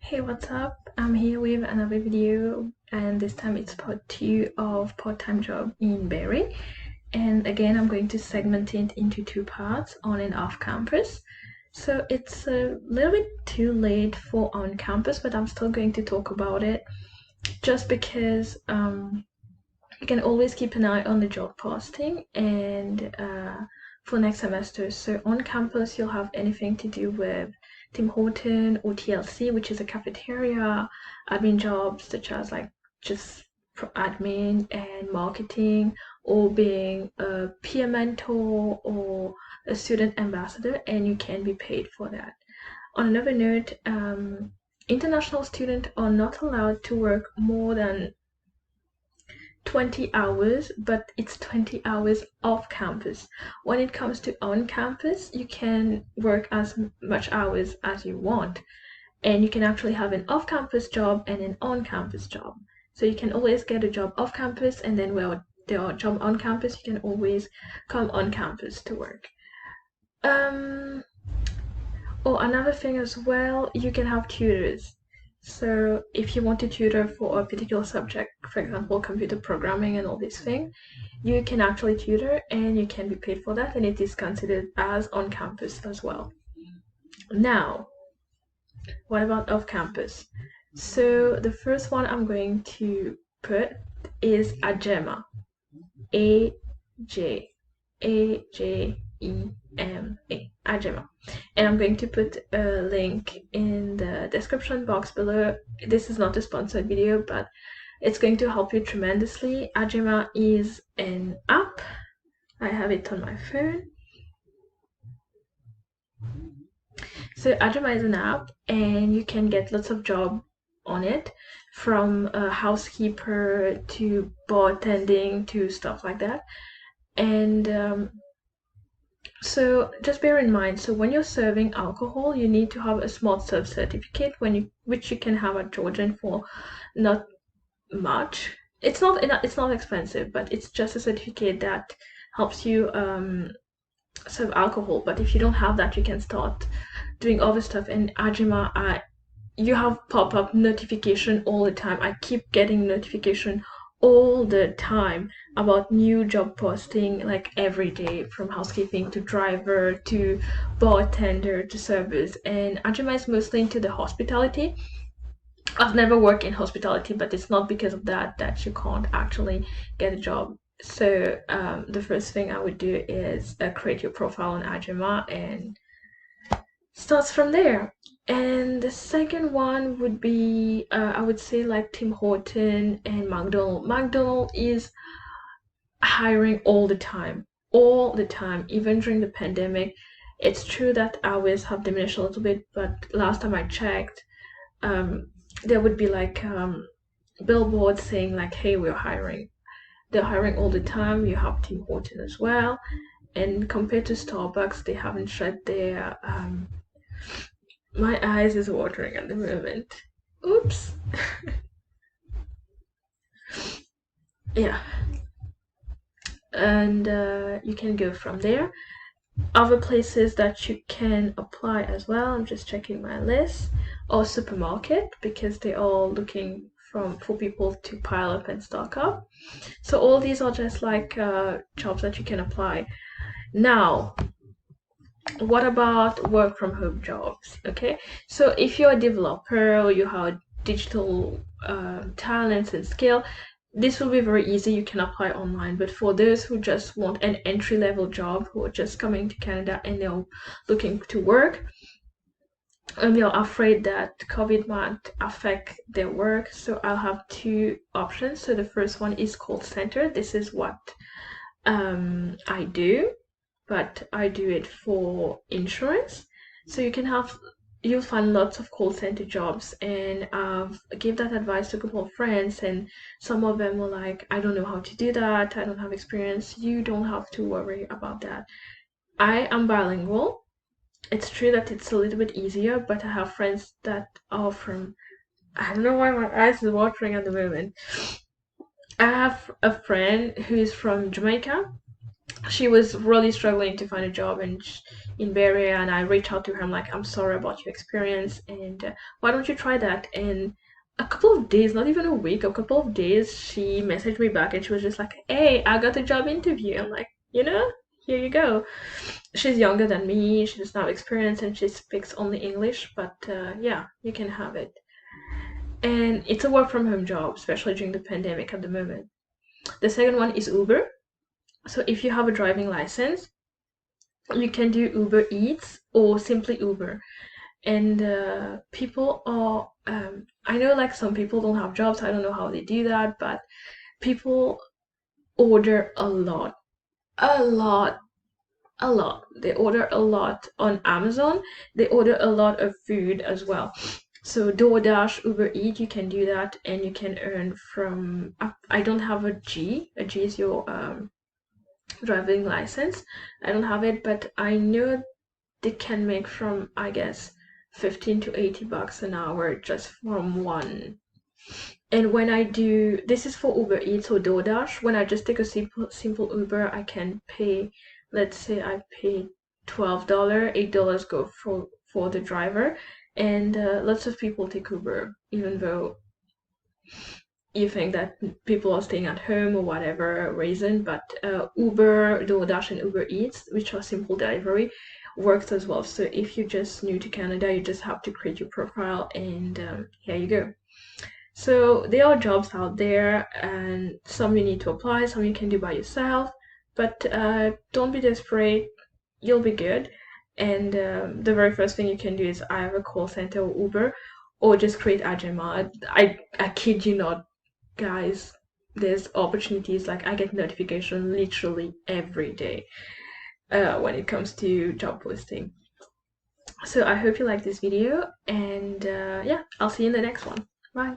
Hey, what's up? I'm here with another video, and this time it's part 2 of part-time job in Barrie. And again, I'm going to segment it into two parts, on and off campus. So it's a little bit too late for on campus, but I'm still going to talk about it just because you can always keep an eye on the job posting and for next semester. So on campus, you'll have anything to do with Tim Horton or TLC, which is a cafeteria, admin jobs such as like just admin and marketing, or being a peer mentor or a student ambassador, and you can be paid for that. On another note, international students are not allowed to work more than 20 hours, but it's 20 hours off campus. When it comes to on campus, you can work as much hours as you want, and you can actually have an off campus job and an on campus job. So you can always get a job off campus, and then where there are jobs on campus, you can always come on campus to work. Oh, another thing as well, you can have tutors. So if you want to tutor for a particular subject, for example, computer programming and all these things, you can actually tutor and you can be paid for that, and it is considered as on campus as well. Now, what about off campus? So the first one I'm going to put is AJEMA. A-J-E-M-A. AJEMA. And I'm going to put a link in the description box below. This is not a sponsored video, but it's going to help you tremendously. AJEMA is an app. I have it on my phone. So AJEMA is an app, and you can get lots of jobs on it, from a housekeeper to bartending to stuff like that. And so just bear in mind, so when you're serving alcohol, you need to have a smart serve certificate, which you can have at Georgian for not much. It's not expensive, but it's just a certificate that helps you serve alcohol. But if you don't have that, you can start doing other stuff. And AJEMA, you have pop-up notification all the time. I keep getting notification all the time about new job posting, like every day, from housekeeping to driver to bartender to servers. And AJEMA is mostly into the hospitality. I've never worked in hospitality, but it's not because of that you can't actually get a job. So the first thing I would do is create your profile on AJEMA and starts from there. And the second one would be, I would say, like Tim Horton and McDonald. McDonald is hiring all the time, even during the pandemic. It's true that hours have diminished a little bit, but last time I checked, there would be like billboards saying like, hey, we're hiring. They're hiring all the time. You have Tim Horton as well. And compared to Starbucks, they haven't shut their my eyes is watering at the moment. Oops. Yeah. And you can go from there. Other places that you can apply as well, I'm just checking my list, or supermarket, because they're all looking for people to pile up and stock up. So all these are just like jobs that you can apply. Now, what about work from home jobs? Okay, so if you're a developer or you have digital talents and skill, this will be very easy. You can apply online. But for those who just want an entry-level job, who are just coming to Canada and they're looking to work, and they're afraid that COVID might affect their work, so I'll have two options. So the first one is call center. This is what I do, but I do it for insurance. So you'll find lots of call center jobs, and I've give that advice to a couple of friends, and some of them were like, I don't know how to do that, I don't have experience. You don't have to worry about that. I am bilingual. It's true that it's a little bit easier, but I have friends that are from, I don't know why my eyes are watering at the moment. I have a friend who is from Jamaica, she was really struggling to find a job in Barrie, and I reached out to her. I'm like, I'm sorry about your experience, and why don't you try that? And a couple of days, not even a week, a couple of days, she messaged me back and she was just like, hey, I got a job interview. I'm like, here you go. She's younger than me, she doesn't have experience, and she speaks only English, but yeah, you can have it. And it's a work from home job, especially during the pandemic at the moment. The second one is Uber. So if you have a driving license, you can do Uber Eats or simply Uber. And people are, I know like some people don't have jobs, I don't know how they do that, but people order a lot, a lot, a lot. They order a lot on Amazon. They order a lot of food as well. So DoorDash, Uber Eats, you can do that, and you can earn from. I don't have a G. A G is your driving license. I don't have it, but I know they can make from, I guess, 15 to 80 bucks an hour just from one. And when I do, this is for Uber Eats or DoorDash. When I just take a simple Uber, I can pay. Let's say I pay $12, $8 go for the driver, and lots of people take Uber, even though you think that people are staying at home or whatever reason, but Uber, DoorDash, and Uber Eats, which are simple delivery, works as well. So if you're just new to Canada, you just have to create your profile, and here you go. So there are jobs out there, and some you need to apply, some you can do by yourself, but don't be desperate, you'll be good. And the very first thing you can do is either call center or Uber, or just create Ajema. I kid you not, guys, there's opportunities. Like I get notification literally every day when it comes to job posting. So I hope you like this video, and yeah, I'll see you in the next one. Bye.